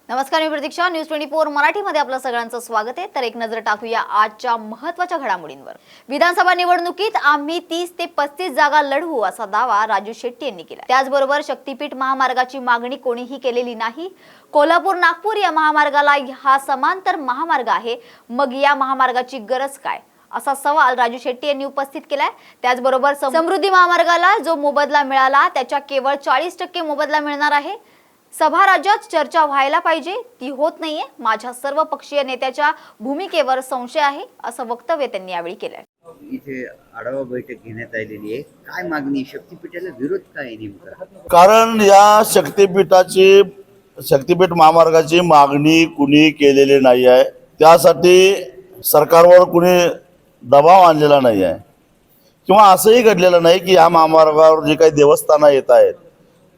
नमस्कार, मी प्रतीक्षा. न्यूज 24 मराठीमध्ये आपलं सगळ्यांचं स्वागत आहे. तर एक नजर टाकूया आजच्या महत्त्वाच्या घडामोडींवर. विधानसभा निवडणुकीत आम्ही 30 ते 35 जागा लढवू असा दावा राजू शेट्टी यांनी केला. त्याचबरोबर शक्तीपीठ महामार्गाची मागणी कोणीही केलेली नाही. कोल्हापूर नागपूर या महामार्गाला हा समांतर महामार्ग आहे, मग या महामार्गाची गरज काय असा सवाल राजू शेट्टी यांनी उपस्थित केलाय. त्याचबरोबर समृद्धी महामार्गाला जो मोबदला मिळाला त्याच्या केवळ 40% मोबदला मिळणार आहे. सभा राज्यात चर्चा व्हायला पाहिजे, ती होत नाहीये. माझ्या सर्व पक्षीय नेत्याच्या भूमिकेवर संशय आहे असं वक्तव्य त्यांनी यावेळी केलंय. इथे आढावा बैठक घेण्यात आलेली आहे. काय मागणी, शक्तीपीठाला विरोध काय नेमका? कारण या शक्तीपीठ महामार्गाची मागणी कुणी केलेली नाही आहे. त्यासाठी सरकारवर कुणी दबाव आणलेला नाही आहे किंवा असंही घडलेलं नाही की या महामार्गावर जे काही देवस्थानं येत आहेत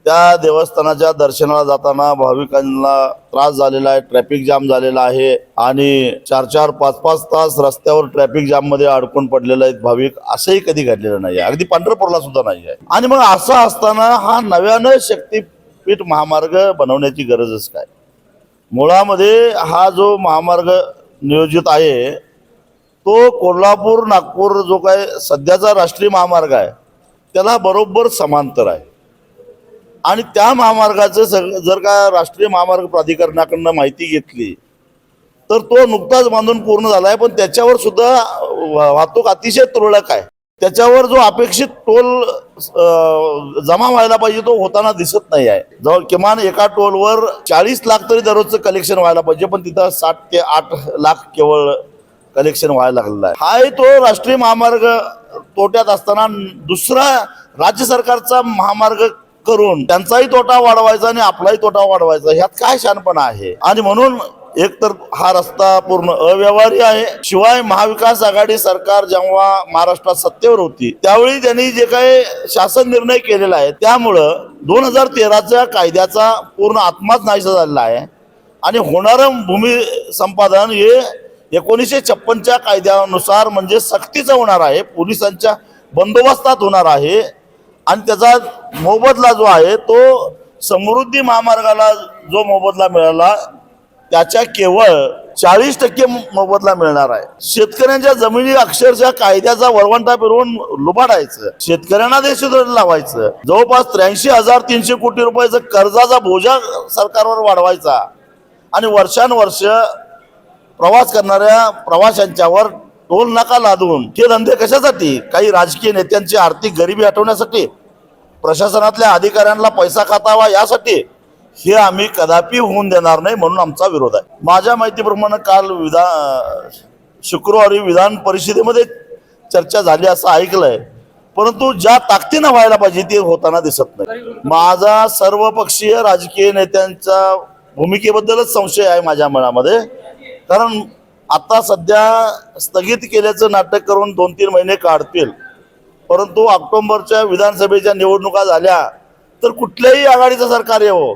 त्या देवस्थानाच्या दर्शनाला जाताना भाविकांना त्रास झालेला आहे, ट्रॅफिक जाम झालेला आहे आणि 4-4, 5-5 तास रस्त्यावर ट्रॅफिक जाम मध्ये अडकून पडलेले आहेत भाविक. असंही कधी घडलेलं नाही आहे, अगदी पंढरपूरला सुद्धा नाही आहे. आणि मग असं असताना हा नव्यानं शक्तीपीठ महामार्ग बनवण्याची गरजच काय? मुळामध्ये हा जो महामार्ग नियोजित आहे तो कोल्हापूर नागपूर जो काय सध्याचा राष्ट्रीय महामार्ग आहे त्याला बरोबर समांतर आहे. आणि त्या महामार्गाचं जर का राष्ट्रीय महामार्ग प्राधिकरणाकडनं माहिती घेतली तर तो नुकताच बांधून पूर्ण झाला आहे, पण त्याच्यावर सुद्धा वाहतूक अतिशय तुरळक आहे. त्याच्यावर जो अपेक्षित टोल जमा व्हायला पाहिजे तो होताना दिसत नाही आहे. जवळ किमान एका टोलवर 40 लाख तरी दररोजचं कलेक्शन व्हायला पाहिजे, पण तिथं 7 ते 8 लाख केवळ कलेक्शन व्हायला लागलेला आहे. हाही तो राष्ट्रीय महामार्ग तोट्यात असताना दुसरा राज्य सरकारचा महामार्ग करून त्यांचाही तोटा वाढवायचा आणि आपलाही तोटा वाढवायचा, ह्यात काय शहाणपणा आहे? आणि म्हणून एकतर हा रस्ता पूर्ण अव्यवहारी आहे. शिवाय महाविकास आघाडी सरकार जेव्हा महाराष्ट्रात सत्तेवर होती त्यावेळी त्यांनी जे काही शासन निर्णय केलेला आहे त्यामुळं 2013च्या कायद्याचा पूर्ण आत्माच नाहीसा झालेला आहे. आणि होणारं भूमी संपादन हे 1956च्या कायद्यानुसार म्हणजे सक्तीचं होणार आहे, पोलिसांच्या बंदोबस्तात होणार आहे. आणि त्याचा मोबदला जो आहे तो समृद्धी महामार्गाला जो मोबदला मिळाला त्याच्या केवळ 40% मोबदला मिळणार आहे. शेतकऱ्यांच्या जमिनी अक्षरशः कायद्याचा वरवंटा फिरवून लुबाडायचं, शेतकऱ्यांना देशद्रोह लावायचं, जवळपास 83,300 कोटी रुपयाचा कर्जाचा बोजा सरकारवर वाढवायचा आणि वर्षानुवर्ष प्रवास करणाऱ्या प्रवाशांच्यावर टोल नाका लादून हे धंदे कशासाठी? काही राजकीय नेत्यांची आर्थिक गरिबी हटवण्यासाठी, प्रशासनातल्या अधिकाऱ्यांना पैसा खातावा यासाठी. हे आम्ही कदापि होऊन देणार नाही, म्हणून आमचा विरोध आहे. माझ्या माहितीप्रमाणे काल शुक्रवारी विधान परिषदेमध्ये चर्चा झाली असं ऐकलंय, परंतु ज्या ताकदीनं व्हायला पाहिजे ते होताना दिसत नाही. माझा सर्वपक्षीय राजकीय नेत्यांच्या भूमिकेबद्दलच संशय आहे माझ्या मनामध्ये. कारण आता सध्या स्थगित केल्याचं नाटक करून 2-3 महिने काढतील, परंतु ऑक्टोबरच्या विधानसभेच्या निवडणुका झाल्या तर कुठल्याही आघाडीचं सरकार येवो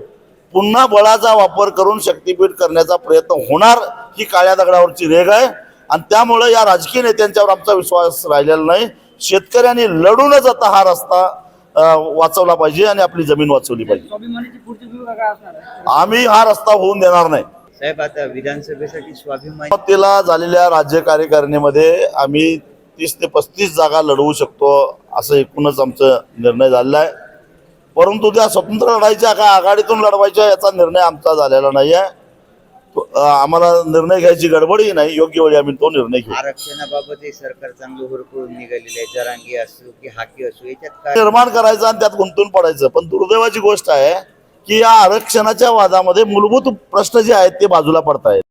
पुन्हा बळाचा वापर करून शक्तीपीठ करण्याचा प्रयत्न होणार, ही काळ्या दगडावरची रेघ आहे. आणि त्यामुळे या राजकीय नेत्यांच्यावर आमचा विश्वास राहिलेला नाही. शेतकऱ्यांनी लढूनच आता हा रस्ता वाचवला पाहिजे आणि आपली जमीन वाचवली पाहिजे. आम्ही हा रस्ता होऊन देणार नाही. साहेब, आता विधानसभेसाठी स्वाभिमान तिला झालेल्या राज्य कार्यकारिणीमध्ये आम्ही 30 ते 35 जागा लढवू शकतो असं एकूणच आमचा निर्णय झालेला आहे. परंतु त्या स्वतंत्र लढायच्या का आघाडीतून लढवायच्या याचा निर्णय आमचा झालेला नाही आहे. आम्हाला निर्णय घ्यायची गडबडही नाही, योग्य वेळी आम्ही तो निर्णय घेऊ. आरक्षणाबाबत सरकार चांगलं हुरकून निघालेलं आहे. जरांगी असो की हाकी असो, याच्यात काय निर्माण करायचं आणि त्यात गुंतून पडायचं. पण दुर्दैवाची गोष्ट आहे की या आरक्षणाच्या वादामध्ये मूलभूत प्रश्न जे आहेत ते बाजूला पडतायत.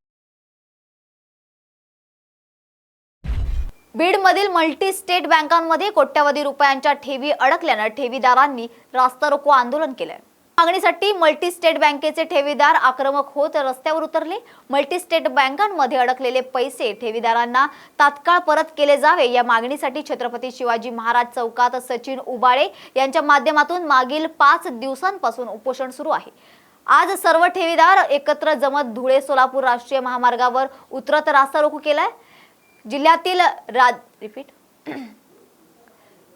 बीडमधील मल्टी स्टेट बँकांमध्ये कोट्यवधी रुपयांच्या ठेवी अडकल्यानं ठेवीदारांनी रास्ता रोको आंदोलन केलंय. मागणीसाठी मल्टी स्टेट बँकेचे ठेवीदार आक्रमक होत रस्त्यावर उतरले. मल्टी स्टेट बँकांमध्ये अडकलेले पैसे ठेवीदारांना तात्काळ परत केले जावे या मागणीसाठी छत्रपती शिवाजी महाराज चौकात सचिन उबाळे यांच्या माध्यमातून मागील 5 दिवसांपासून उपोषण सुरू आहे. आज सर्व ठेवीदार एकत्र जमत धुळे सोलापूर राष्ट्रीय महामार्गावर उतरत रास्ता रोको केलाय. जिल्ह्यातील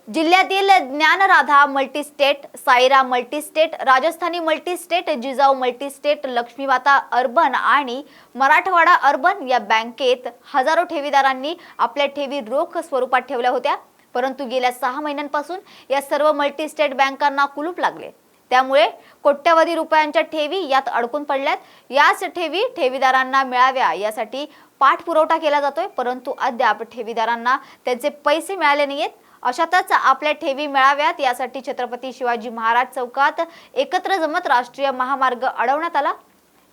जिल्ह्यातील Dnyanradha multistate, Saira multistate, Rajasthani multistate, Jijau multistate, Laxmimata urban आणि मराठवाडा अर्बन या बँकेत हजारो ठेवीदारांनी आपल्या ठेवी रोख स्वरूपात ठेवल्या होत्या. परंतु गेल्या 6 महिन्यांपासून या सर्व मल्टीस्टेट बँकांना कुलूप लागले. त्यामुळे कोट्यवधी रुपयांच्या ठेवी यात अडकून पडल्यात. याच ठेवी ठेवीदारांना मिळाव्या यासाठी पाठपुरवठा केला जातोय, परंतु अद्याप ठेवीदारांना त्यांचे पैसे मिळाले नाहीयेत. अशातच आपल्या ठेवी मिळाव्यात यासाठी छत्रपती शिवाजी महाराज चौकात एकत्र जमत राष्ट्रीय महामार्ग अडवण्यात आला.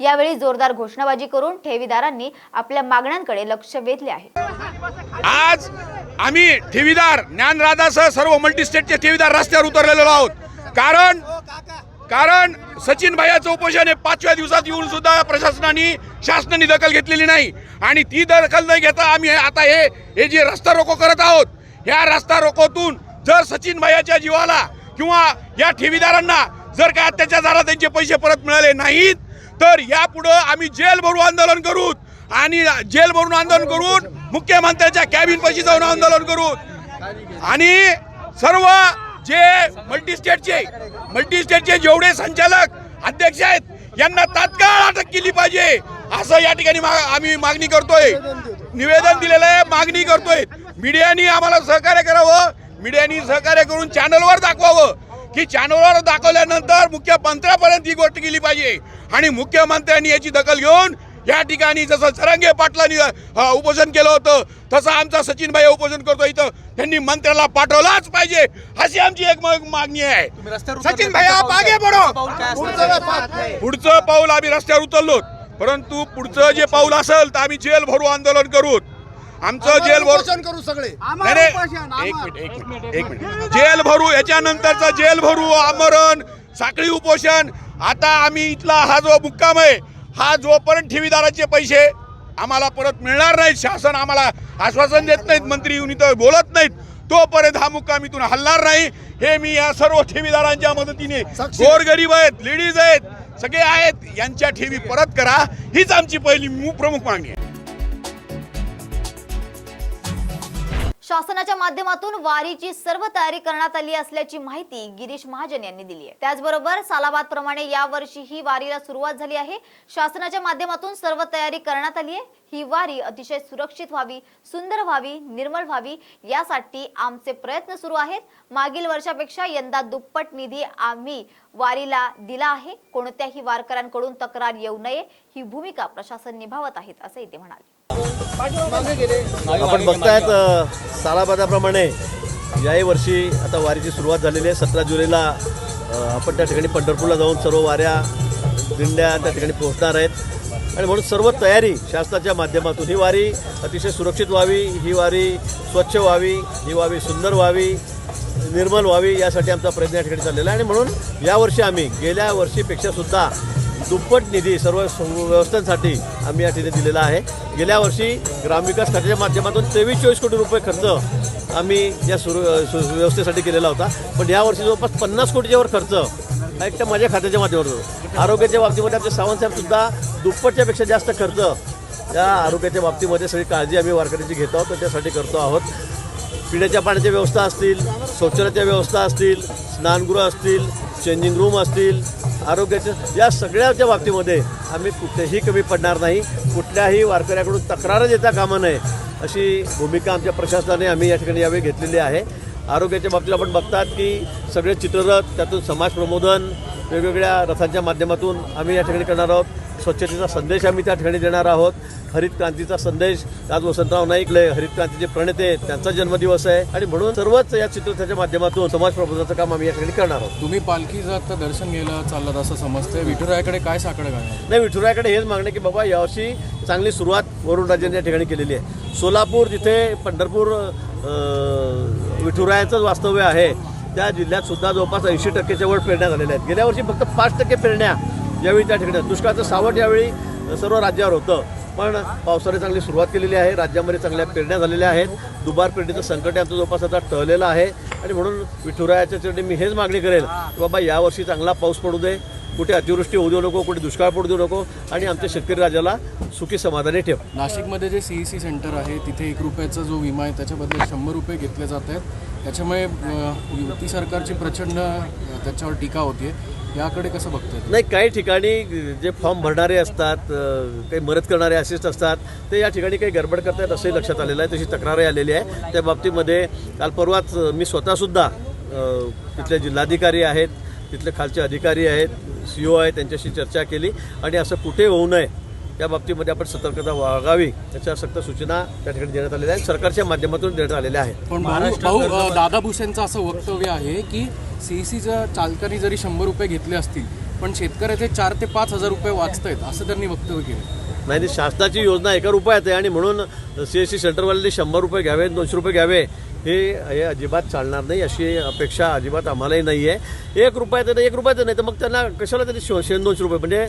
यावेळी जोरदार घोषणाबाजी करून ठेवीदारांनी आपल्या मागण्यांकडे लक्ष वेधले आहे. आज आम्ही ठेवीदार ज्ञानराधासह सर्व मल्टीस्टेटचे ठेवीदार रस्त्यावर उतरलेलो आहोत. कारण सचिन भाईचं उपोषण हे 5व्या दिवसात येऊन सुद्धा प्रशासनाने शासनाने दखल घेतलेली नाही आणि ती दखल न घेता आम्ही आता हे जे रस्ता रोको करत आहोत. ह्या रस्ता रोकोतून जर सचिन भाईच्या जीवाला किंवा या ठेवीदारांना जर काय अत्याचार झाला, त्यांचे पैसे परत मिळाले नाहीत, तर यापुढे आम्ही जेल भरून आंदोलन करू आणि जेल भरून आंदोलन करून मुख्यमंत्र्यांच्या कॅबिन पाशी जाऊन आंदोलन करू आणि सर्व जे मल्टीस्टेटचे जेवढे संचालक अध्यक्ष आहेत यांना तात्काळ अटक केली पाहिजे असं या ठिकाणी आम्ही मागणी करतोय. निवेदन दिलेलं आहे, मागणी करतोय. मीडियानी आम्हाला सहकार्य करावं. मीडियानी सहकार्य करून चॅनलवर दाखवावं की चॅनलवर दाखवल्यानंतर मुख्यमंत्र्यापर्यंत ही गोष्ट गेली पाहिजे आणि मुख्यमंत्र्यांनी याची दखल घेऊन या ठिकाणी जसं जरांगे पाटलांनी उपोषण केलं होतं तसं आमचा सचिन भाई उपोषण करतो इथं त्यांनी मंत्र्याला पाठवलाच पाहिजे अशी आमची एक मागणी आहे. सचिन भाई आप आगे बढो. पुढचं पाऊल आम्ही रस्त्यावर उतरलो, परंतु पुढचं जे पाऊल असेल तर आम्ही जेल भरू आंदोलन करू. आमचं जेल भरू करू सगळे. एक मिनिट जेल भरू, याच्यानंतरचं जेल भरू, आमरण, साखळी उपोषण. आता आम्ही इथला हा जो मुक्काम आहे हा जोपर्यंत ठेवीदाराचे पैसे आम्हाला परत मिळणार नाहीत, शासन आम्हाला आश्वासन देत नाहीत, मंत्री येऊन इथं बोलत नाहीत, तोपर्यंत हा मुक्काम इथून हलणार नाही. हे मी या सर्व ठेवीदारांच्या मदतीने, गोरगरीब आहेत, लेडीज आहेत, सगळे आहेत, यांच्या ठेवी परत करा हीच आमची पहिली प्रमुख मागणी आहे. शासनाच्या माध्यमातून वारीची सर्व तयारी करण्यात आली असल्याची माहिती गिरीश महाजन यांनी दिली आहे. त्याचबरोबर सालाबाद प्रमाणे यावर्षी ही वारीला सुरुवात झाली आहे. शासनाच्या माध्यमातून सर्व तयारी करण्यात आली आहे. ही वारी अतिशय सुरक्षित व्हावी, सुंदर व्हावी, निर्मळ व्हावी यासाठी आमचे प्रयत्न सुरू आहेत. मागील वर्षापेक्षा यंदा दुप्पट निधी आम्ही वारीला दिला आहे. कोणत्याही वारकऱ्यांकडून तक्रार येऊ नये ही भूमिका प्रशासन निभावत आहेत असंही ते म्हणाले. आपण बघतायत सालाबादाप्रमाणे याही वर्षी आता वारीची सुरुवात झालेली आहे. 17 जुलैला आपण त्या ठिकाणी पंढरपूरला जाऊन सर्व वाऱ्या दिंड्या त्या ठिकाणी पोहोचणार आहेत आणि म्हणून सर्व तयारी शासनाच्या माध्यमातून ही वारी अतिशय सुरक्षित व्हावी, ही वारी स्वच्छ व्हावी, ही वारी सुंदर व्हावी, निर्मल व्हावी यासाठी आमचा प्रयत्न या ठिकाणी चाललेला आहे आणि म्हणून यावर्षी आम्ही गेल्या वर्षीपेक्षा सुद्धा दुप्पट निधी सर्व व्यवस्थांसाठी आम्ही या ठिकाणी दिलेला आहे. गेल्या वर्षी ग्रामविकास खात्याच्या माध्यमातून 23-24 कोटी रुपये खर्च आम्ही या व्यवस्थेसाठी केलेला होता, पण यावर्षी जवळपास 50 कोटीच्या वर खर्च हा एकट्या माझ्या खात्याच्या माध्यमातून. आरोग्याच्या बाबतीमध्ये आमचे सावंतसाहेबसुद्धा दुप्पटच्यापेक्षा जास्त खर्च या आरोग्याच्या बाबतीमध्ये सगळी काळजी आम्ही वारकऱ्यांची घेत आहोत, त्याच्यासाठी करतो आहोत. पिण्याच्या पाण्याच्या व्यवस्था असतील, शौचालयाच्या व्यवस्था असतील, स्नानगृह असतील, चेंजिंग रूम असतील, आरोग्याच्या या सगळ्याच्या बाबतीमध्ये आम्ही कुठेही कमी पडणार नाही. कुठल्याही वारकऱ्याकडून तक्रार देता कामा नये अशी भूमिका आमच्या प्रशासनाने आम्ही या ठिकाणी यावेळी घेतलेली आहे. आरोग्याच्या बाबतीत आपण बघतात की सगळे चित्ररथ, त्यातून समाज प्रबोधन, वेगवेगळ्या रथांच्या माध्यमातून आम्ही या ठिकाणी करणार आहोत. स्वच्छतेचा संदेश आम्ही त्या ठिकाणी देणार आहोत. हरित क्रांतीचा संदेश, आज वसंतराव नाईकले हरित क्रांतीचे प्रणेते, त्यांचा जन्मदिवस आहे आणि म्हणून सर्वच या चित्ररथाच्या माध्यमातून समाज प्रबोधनाचं काम आम्ही या ठिकाणी करणार आहोत. तुम्ही पालखीचं तर दर्शन घ्यायला चाललात असं समजतंय, विठुरायाकडे काय साकडं घालणार? नाही, विठुरायाकडे हेच मागणे की बाबा यावर्षी चांगली सुरुवात वरुण राजेंच्या ठिकाणी केलेली आहे. सोलापूर जिथे पंढरपूर विठुरायाचंच वास्तव्य आहे त्या जिल्ह्यात सुद्धा जवळपास 80%च्या वर पेरण्या झालेल्या आहेत. गेल्या वर्षी फक्त 5% पेरण्या यावेळी त्या ठिकाणी. दुष्काळाचं सावट यावेळी सर्व राज्यावर होतं, पण पावसाने चांगली सुरुवात केलेली आहे. राज्यामध्ये चांगल्या पेरण्या झालेल्या आहेत. दुबार पेरणीचं संकट आमचं जवळपास आता टळलेलं आहे आणि म्हणून विठुरायाच्या चरणी मी हेच मागणी करेल की बाबा यावर्षी चांगला पाऊस पडू दे, कुठे अतिवृष्टी होऊ देऊ नको, कुठे दुष्काळ पडू देऊ नको आणि आमच्या शेतकरी राजाला सुखी समाधानी ठेव. नाशिकमध्ये जे CEC सेंटर आहे तिथे 1 रुपयाचा जो विमा आहे त्याच्याबद्दल 100 रुपये घेतले जात आहेत. त्याच्यामुळे युती सरकारची प्रचंड त्याच्यावर टीका होती. याकडे कसं बघताय? नाही, काही ठिकाणी जे फॉर्म भरणारे असतात, काही मदत करणारे असिस्ट असतात, ते या ठिकाणी काही गडबड करतायत असंही लक्षात आलेलं आहे. तशी तक्रारही आलेली आहे. त्या बाबतीमध्ये काल परवाच मी स्वतःसुद्धा तिथले जिल्हाधिकारी आहेत, तिथले खालचे अधिकारी आहेत, CO आहेत, त्यांच्याशी चर्चा केली आणि असं कुठे होऊ नये त्या बाबतीमध्ये आपण सतर्कता बाळगावी याच्या सक्त सूचना त्या ठिकाणी देण्यात आलेल्या आहेत, सरकारच्या माध्यमातून देण्यात आलेल्या आहेत. पण दादा भुसेंचं असं वक्तव्य आहे की CECच्या चालकांनी जरी 100 रुपये घेतले असतील पण शेतकऱ्याचे 4 ते 5 हजार रुपये वाचतायत असं त्यांनी वक्तव्य केलं. नाही, शासनाची योजना 1 रुपयात आहे आणि म्हणून CSC सेंटरवाल्यांनी 100 रुपये घ्यावे, 200 रुपये घ्यावे हे अजिबात चालणार नाही. अशी अपेक्षा अजिबात आम्हालाही नाही आहे. 1 रुपयाचं नाही, 1 रुपयाचं नाही तर मग त्यांना कशाला त्यांनी 200 रुपये म्हणजे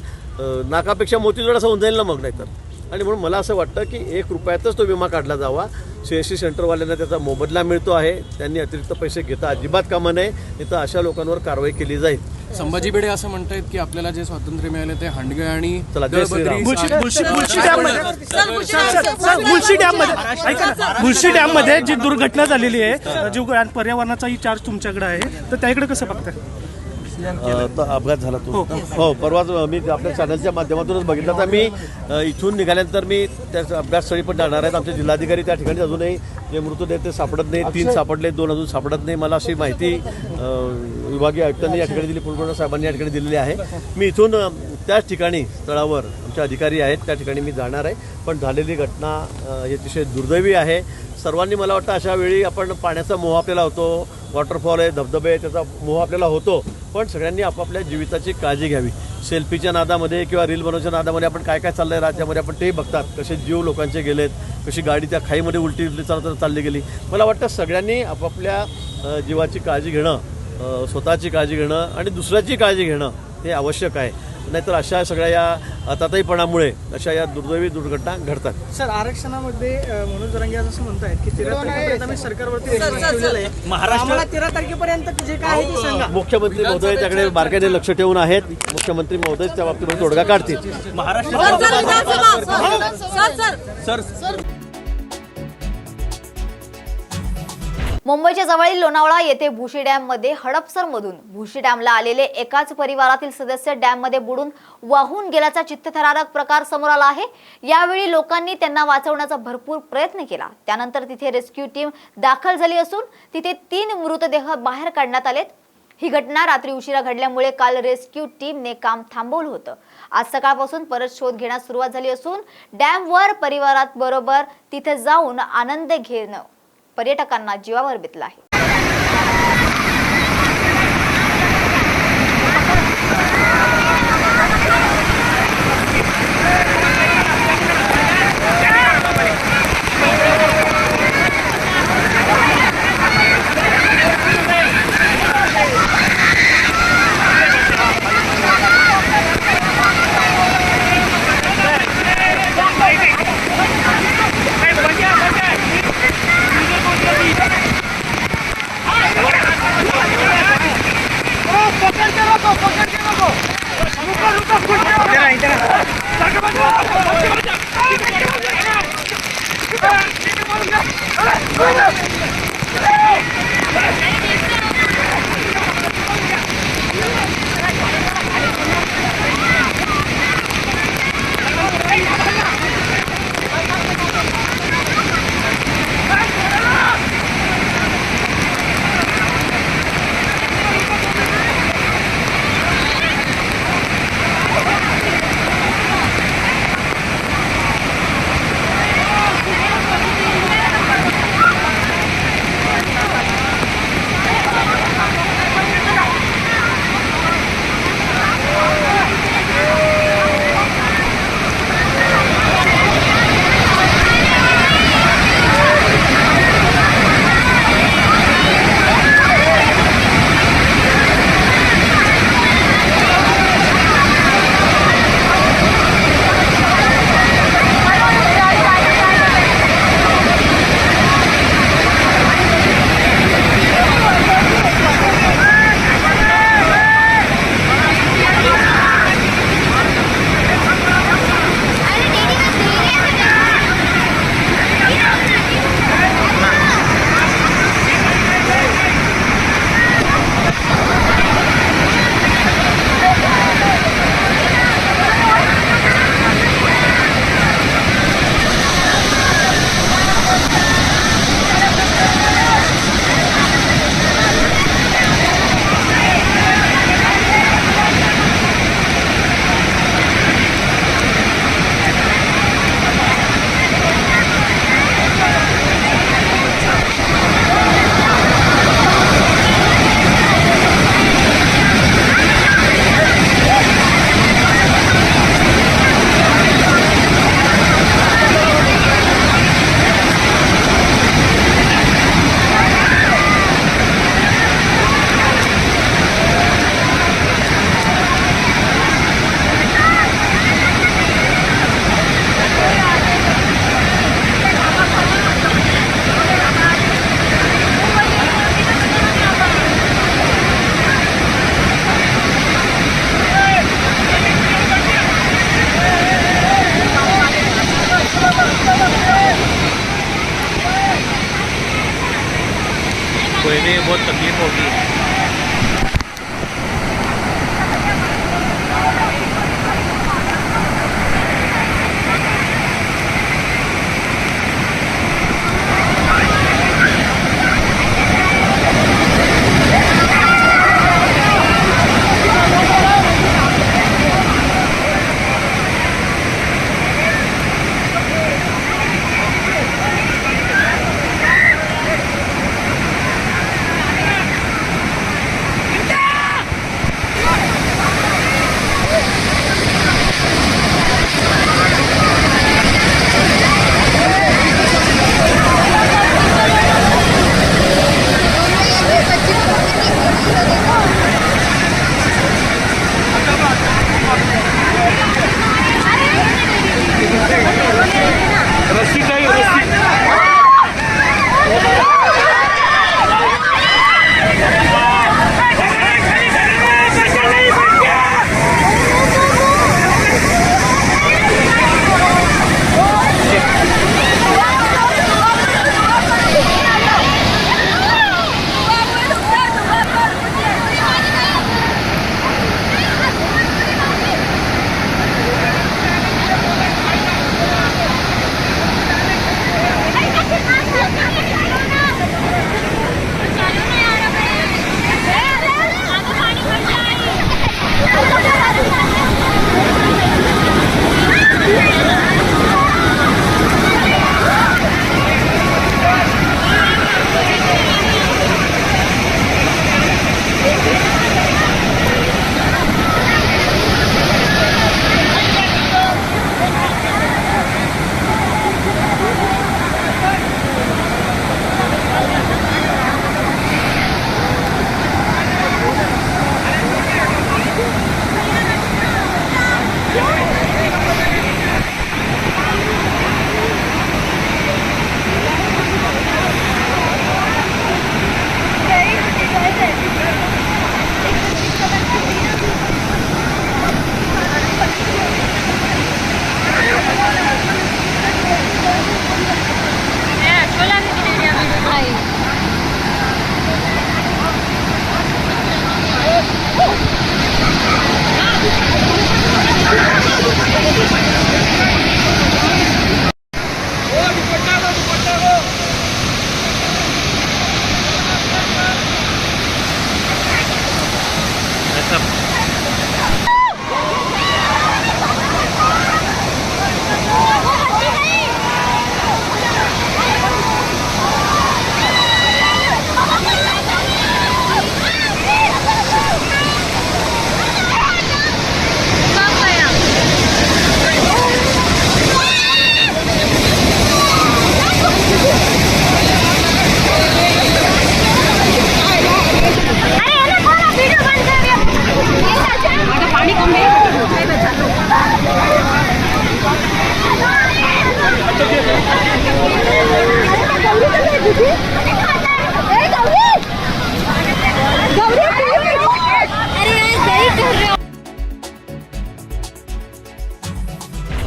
नाकापेक्षा मोतीजोड असं होऊन जाईल ना मग. नाही तर आणि म्हणून मला असं वाटतं की 1 रुपयातच तो विमा काढला जावा. CSC सेंटरवाल्यांना त्याचा मोबदला मिळतो आहे, त्यांनी अतिरिक्त पैसे घेता अजिबात कामा नये, नाही तर अशा लोकांवर कारवाई केली जाईल. संभाजी भिडे असं म्हणतायत की आपल्याला जे स्वातंत्र्य मिळाले ते हांडगे आणि चला, जय श्रीराम. मुळशी डॅममध्ये जी दुर्घटना झालेली आहे, जी पर्यावरणाचाही चार्ज तुमच्याकडे आहे, तर त्याकडे कसं बघताय? तो अपघात झाला तो हो परवाच मी आपल्या चॅनलच्या माध्यमातूनच बघितला. तर मी इथून निघाल्यानंतर मी त्या अपघातस्थळी पण जाणार आहेत. आमचे जिल्हाधिकारी त्या ठिकाणी अजूनही जे मृतदेह ते सापडत नाही, 3 सापडले, 2 अजून सापडत नाही. मला अशी माहिती विभागीय आयुक्तांनी या ठिकाणी दिली, कुलकर्णी साहेबांनी या ठिकाणी दिलेली आहे. मी इथून त्याच ठिकाणी स्थळावर आमचे अधिकारी आहेत त्या ठिकाणी मी जाणार आहे. पण झालेली घटना ही अतिशय दुर्दैवी आहे. सर्वांनी मला वाटतं अशा वेळी आपण पाण्याचा मोह आपल्याला होतो, वॉटरफॉल आहे, धबधबे आहे, त्याचा मोह आपल्याला होतो. पण सगळ्यांनी आपापल्या जीविताची काळजी घ्यावी. सेल्फीच्या नादामध्ये किंवा रील बनवण्याच्या नादामध्ये आपण काय काय चाललं आहे राज्यामध्ये आपण तेही बघतात. कसे जीव लोकांचे गेलेत, कशी गाडी त्या खाईमध्ये उलटी चालली गेली. मला वाटतं सगळ्यांनी आपापल्या जीवाची काळजी घेणं, स्वतःची काळजी घेणं आणि दुसऱ्याची काळजी घेणं हे आवश्यक आहे. नाहीतर अशा सगळ्या या ताताईपणामुळे अशा या दुर्दैवी दुर्घटना घडतात. सर, आरक्षणामध्ये मनोज जरांगे असं म्हणतायत की 13 तारखेपर्यंत आम्ही सरकारवरती ठेवलेलं आहे. महाराष्ट्राला 13 तारखेपर्यंत जे काय आहे ते सांगा. मुख्यमंत्री महोदय त्याकडे बारकाईने लक्ष ठेवून आहेत. मुख्यमंत्री महोदय त्या बाबतीमध्ये तोडगा काढतील. मुंबईच्या जवळील लोणावळा येथे भुशी डॅममध्ये हडपसरमधून भुशी डॅमला आलेले एकाच परिवारातील सदस्य डॅममध्ये बुडून वाहून गेल्याचा चित्तथरारक प्रकार समोर आला आहे. यावेळी लोकांनी त्यांना वाचवण्याचा भरपूर प्रयत्न केला. त्यानंतर तिथे रेस्क्यू टीम दाखल झाली असून तिथे 3 मृतदेह बाहेर काढण्यात आलेत. ही घटना रात्री उशिरा घडल्यामुळे काल रेस्क्यू टीमने काम थांबवलं होतं. आज सकाळपासून परत शोध घेण्यास सुरुवात झाली असून डॅमवर परिवारात बरोबर तिथे जाऊन आनंद घेणं पर्यटकांना जीवावर बेतलं आहे. कोई भी बहुत तकलीफ होगी।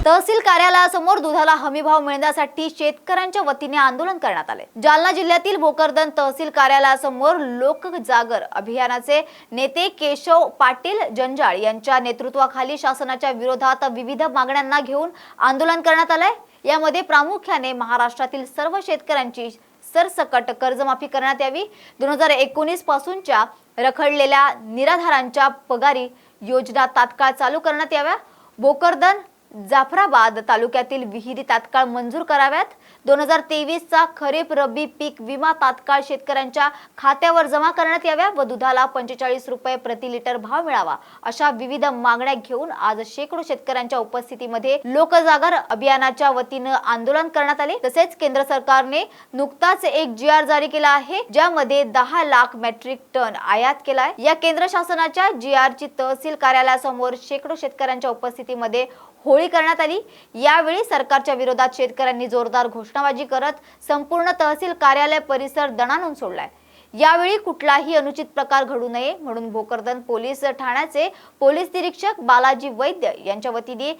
तहसील कार्यालयासमोर दुधाला हमीभाव मिळण्यासाठी शेतकऱ्यांच्या वतीने आंदोलन करण्यात आले। जालना जिल्ह्यातील भोकरदन तहसील कार्यालयासमोर लोक जागर अभियानाचे नेते केशव पाटील जंजाळ यांच्या नेतृत्वाखाली शासनाच्या विरोधात विविध मागण्यांना घेऊन आंदोलन करण्यात आले। यामध्ये प्रामुख्याने महाराष्ट्रातील सर्व शेतकऱ्यांची सरसकट कर्जमाफी करण्यात यावी, 2019 पासूनच्या रखडलेल्या निराधारांच्या पगारी योजना तात्काळ चालू करण्यात याव्या, भोकरदन जाफराबाद तालुक्यातील विहिरी तात्काळ मंजूर कराव्यात, 2023 चा खरीप रब्बी पीक विमा तात्काळ शेतकऱ्यांच्या खात्यावर जमा करण्यात याव्या व दुधाला 45 रुपये प्रति लिटर भाव मिळावा, अशा विविध मागण्या घेऊन आज शेकडो शेतकऱ्यांच्या उपस्थितीमध्ये लोकजागर अभियानाच्या वतीने आंदोलन करण्यात आले। तसेच केंद्र सरकारने नुकताच एक GR जारी केला आहे, ज्यामध्ये 10 लाख मेट्रिक टन आयात केलाय। या केंद्र शासनाच्या GR ची तहसील कार्यालयासमोर शेकडो शेतकऱ्यांच्या उपस्थितीमध्ये होळी करण्यात आली। यावेळी सरकारच्या विरोधात शेतकऱ्यांनी जोरदार घोषणाबाजी करत संपूर्ण तहसील कार्यालय परिसर दणाणून सोडलाय। यावेळी कुठलाही अनुचित प्रकार घडू नये म्हणून भोकरदन पोलीस ठाण्याचे पोलीस निरीक्षक बालाजी वैद्य यांच्या वतीने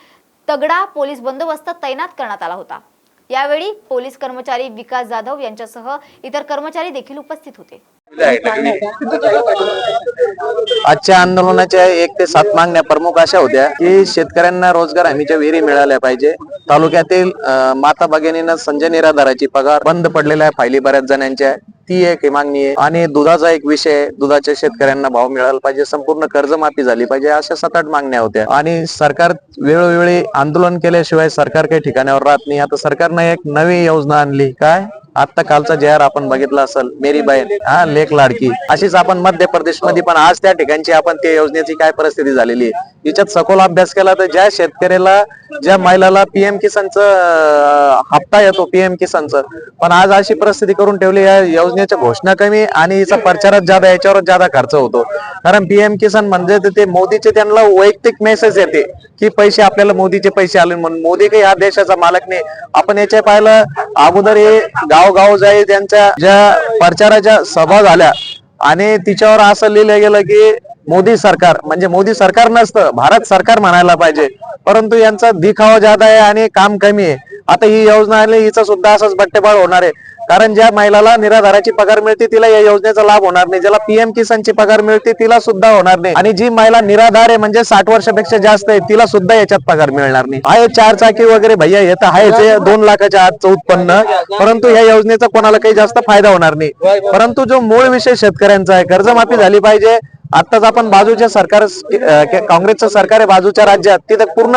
तगडा पोलीस बंदोबस्त तैनात करण्यात आला होता। यावेळी पोलीस कर्मचारी विकास जाधव यांच्यासह इतर कर्मचारी देखील उपस्थित होते। आजच्या आंदोलनाच्या 1 ते 7 मागण्या प्रमुख अशा होत्या की शेतकऱ्यांना रोजगार हमीच्या विहिरी मिळाल्या पाहिजे. तालुक्यातील माता भगिनींना संजय निराधाराची पगार बंद पडलेल्या आहे फायली बऱ्याच जणांच्या, ती एक मागणी आहे. आणि दुधाचा एक विषय आहे, दुधाच्या शेतकऱ्यांना भाव मिळाला पाहिजे, संपूर्ण कर्जमाफी झाली पाहिजे, अशा 7-8 मागण्या होत्या. आणि सरकार वेळोवेळी आंदोलन केल्याशिवाय सरकार काही ठिकाणावर राहत नाही. आता सरकारनं एक नवी योजना आणली, काय आता कालचा JR आपण बघितला असेल, मेरी बहीण हा लेख लाडकी, अशीच आपण मध्य प्रदेश मध्ये पण आज त्या ठिकाणची आपण त्या योजनेची काय परिस्थिती झालेली आहे याच्यात सखोल अभ्यास केला तर ज्या शेतकऱ्याला ज्या महिलाला PM किसानचं हप्ता येतो PM किसानचं, पण आज अशी परिस्थिती करून ठेवली या योजनेच्या घोषणा कमी आणि याचा प्रचारात ज्यादा याच्यावर ज्यादा खर्च होतो. कारण PM किसान म्हणजे ते मोदीचे त्यांना वैयक्तिक मेसेज येते की पैसे आपल्याला मोदीचे पैसे आले म्हणून. मोदी काही या देशाचा मालक नाही. आपण याच्या पाहिलं अगोदर हे गाव जाई त्यांच्या ज्या प्रचाराच्या सभा झाल्या आणि तिच्यावर असं लिहिलं गेलं की मोदी सरकार, म्हणजे मोदी सरकार नसतं भारत सरकार म्हणायला पाहिजे, परंतु यांचा दिखावा ज्यादा आहे आणि काम कमी आहे. आता ही योजना आली, हिचा सुद्धा असाच बट्टेबाळ होणार आहे. कारण ज्या महिलाला निराधाराची पगार मिळते तिला या योजनेचा लाभ होणार नाही, ज्याला PM किसानची पगार मिळते तिला सुद्धा होणार नाही, आणि जी महिला निराधार आहे म्हणजे 60 वर्षापेक्षा जास्त आहे तिला सुद्धा याच्यात पगार मिळणार नाही. आहे 4 चाकी वगैरे भैया येत आहे ते 2 लाखाच्या आतचं उत्पन्न, परंतु या योजनेचा कोणाला काही जास्त फायदा होणार नाही. परंतु जो मूळ विषय शेतकऱ्यांचा आहे, कर्जमाफी झाली पाहिजे. आताच आपण बाजूच्या सरकार काँग्रेसचं सरकार आहे बाजूच्या राज्यात, तिथे पूर्ण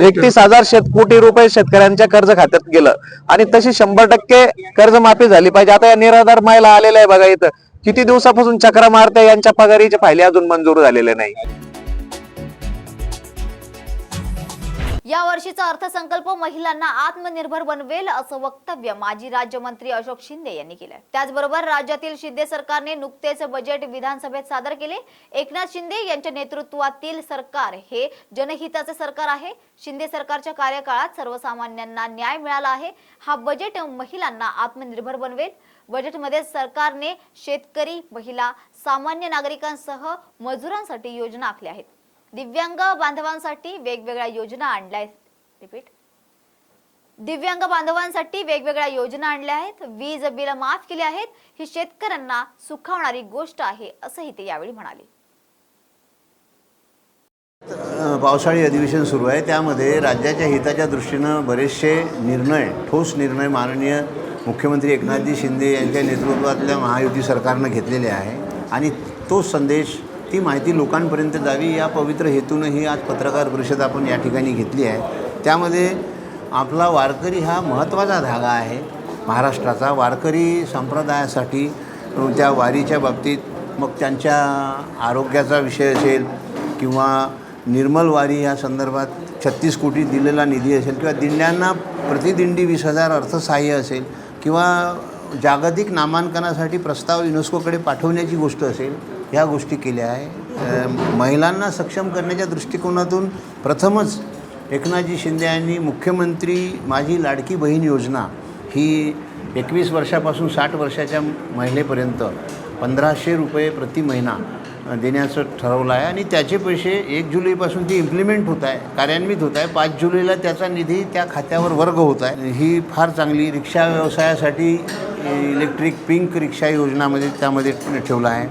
31,000 कोटी रुपये शेतकऱ्यांच्या कर्ज खात्यात गेलं आणि तशी 100% कर्जमाफी झाली पाहिजे. आता या निराधार महिला आलेल्या आहे बघा, इथं किती दिवसापासून चक्रा मारते, यांच्या पगारीचे फायले अजून मंजूर झालेले नाही. या वर्षीचा अर्थसंकल्प महिलांना आत्मनिर्भर बनवेल असं वक्तव्य माजी राज्यमंत्री अशोक शिंदे यांनी केलंय. त्याचबरोबर राज्यातील शिंदे सरकारने नुकतेच बजेट विधानसभेत सादर केले. एकनाथ शिंदे यांच्या नेतृत्वातील सरकार हे जनहिताचे सरकार आहे. शिंदे सरकारच्या कार्यकाळात सर्वसामान्यांना न्याय मिळाला आहे. हा बजेट महिलांना आत्मनिर्भर बनवेल. बजेटमध्ये सरकारने शेतकरी, महिला, सामान्य नागरिकांसह मजुरांसाठी योजना आखल्या आहेत. दिव्यांग बांधवांसाठी वेगवेगळ्या योजना आणल्या आहेत. दिव्यांग बांधवांसाठी वेगवेगळ्या योजना आणल्या आहेत. वीज बिल माफ केली आहेत. ही शेतकऱ्यांना सुखावणारी गोष्ट आहे असंही ते यावेळी म्हणाले. पावसाळी अधिवेशन सुरू आहे, त्यामध्ये राज्याच्या हिताच्या दृष्टीनं बरेचसे निर्णय, ठोस निर्णय माननीय मुख्यमंत्री एकनाथजी शिंदे यांच्या नेतृत्वातल्या महायुती सरकारनं घेतलेले आहे आणि तो संदेश, ती माहिती लोकांपर्यंत जावी या पवित्र हेतूनही आज पत्रकार परिषद आपण या ठिकाणी घेतली आहे. त्यामध्ये आपला वारकरी हा महत्त्वाचा धागा आहे. महाराष्ट्राचा वारकरी संप्रदायासाठी त्या वारीच्या बाबतीत मग त्यांच्या आरोग्याचा विषय असेल किंवा निर्मल वारी या संदर्भात 36 कोटी दिलेला निधी असेल किंवा दिंड्यांना प्रतिदिंडी 20,000 अर्थसहाय्य असेल किंवा जागतिक नामांकनासाठी प्रस्ताव युनेस्कोकडे पाठवण्याची गोष्ट असेल, ह्या गोष्टी केल्या आहे. महिलांना सक्षम करण्याच्या दृष्टिकोनातून प्रथमच एकनाथजी शिंदे यांनी मुख्यमंत्री माझी लाडकी बहीण योजना ही 21 वर्षापासून 60 वर्षाच्या महिलेपर्यंत 1,500 रुपये प्रति महिना देण्याचं ठरवलं आहे आणि त्याचे पैसे 1 जुलैपासून ती इम्प्लिमेंट होत आहे, कार्यान्वित होत आहे. 5 जुलैला त्याचा निधी त्या खात्यावर वर्ग होत आहे. ही फार चांगली रिक्षा व्यवसायासाठी इलेक्ट्रिक पिंक रिक्षा योजनामध्ये त्यामध्ये ठेवलं आहे.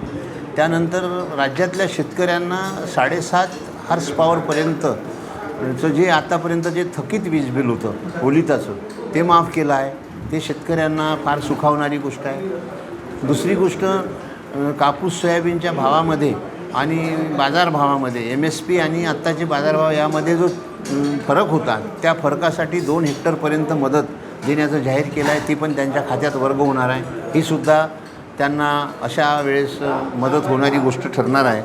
त्यानंतर राज्यातल्या शेतकऱ्यांना 7.5 हॉर्स पॉवरपर्यंतचं जे आतापर्यंत जे थकीत वीज बिल होतं ओलिताचं ते माफ केलं आहे. ते शेतकऱ्यांना फार सुखावणारी गोष्ट आहे. दुसरी गोष्ट, कापूस सोयाबीनच्या भावामध्ये आणि बाजारभावामध्ये MSP आणि आत्ताचे बाजारभाव यामध्ये जो फरक होता त्या फरकासाठी 2 हेक्टरपर्यंत मदत देण्याचं जाहीर केलं आहे. ती पण त्यांच्या खात्यात वर्ग होणार आहे. ही सुद्धा त्यांना अशा वेळेस मदत होणारी गोष्ट ठरणार आहे.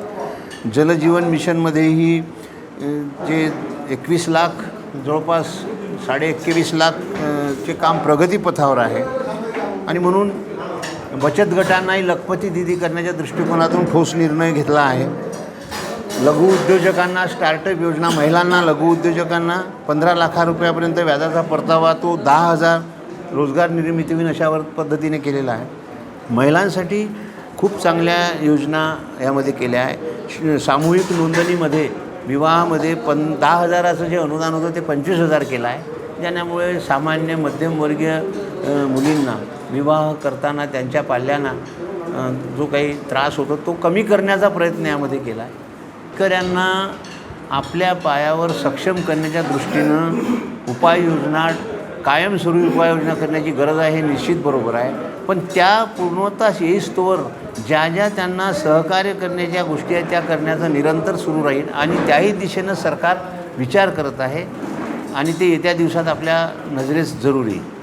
जलजीवन मिशनमध्येही जे 21 लाख जवळपास 21.5 लाखचे काम प्रगतीपथावर आहे आणि म्हणून बचत गटांनाही लखपती दिदी करण्याच्या दृष्टिकोनातून ठोस निर्णय घेतला आहे. लघुउद्योजकांना स्टार्टअप योजना, महिलांना लघुउद्योजकांना 15 लाख रुपयापर्यंत व्याजाचा परतावा, तो 10,000 रोजगार निर्मिती होईल अशा पद्धतीने केलेला आहे. महिलांसाठी खूप चांगल्या योजना यामध्ये केल्या आहे. सामूहिक नोंदणीमध्ये विवाहामध्ये 10,000चं जे अनुदान होतं ते 25,000 केलं आहे. ज्यामुळे सामान्य मध्यमवर्गीय मुलींना विवाह करताना त्यांच्या पाल्यांना जो काही त्रास होतो तो कमी करण्याचा प्रयत्न यामध्ये केला आहे. शेतकऱ्यांना आपल्या पायावर सक्षम करण्याच्या दृष्टीनं उपाययोजना, कायमस्वरूपी उपाययोजना करण्याची गरज आहे, हे निश्चित बरोबर आहे. पण त्या पूर्णतः येईस्तोवर ज्या त्यांना सहकार्य करण्याच्या गोष्टी आहेत त्या करण्याचं निरंतर सुरू राहील आणि त्याही दिशेनं सरकार विचार करत आहे आणि ते येत्या दिवसात आपल्या नजरेस जरूर येईल.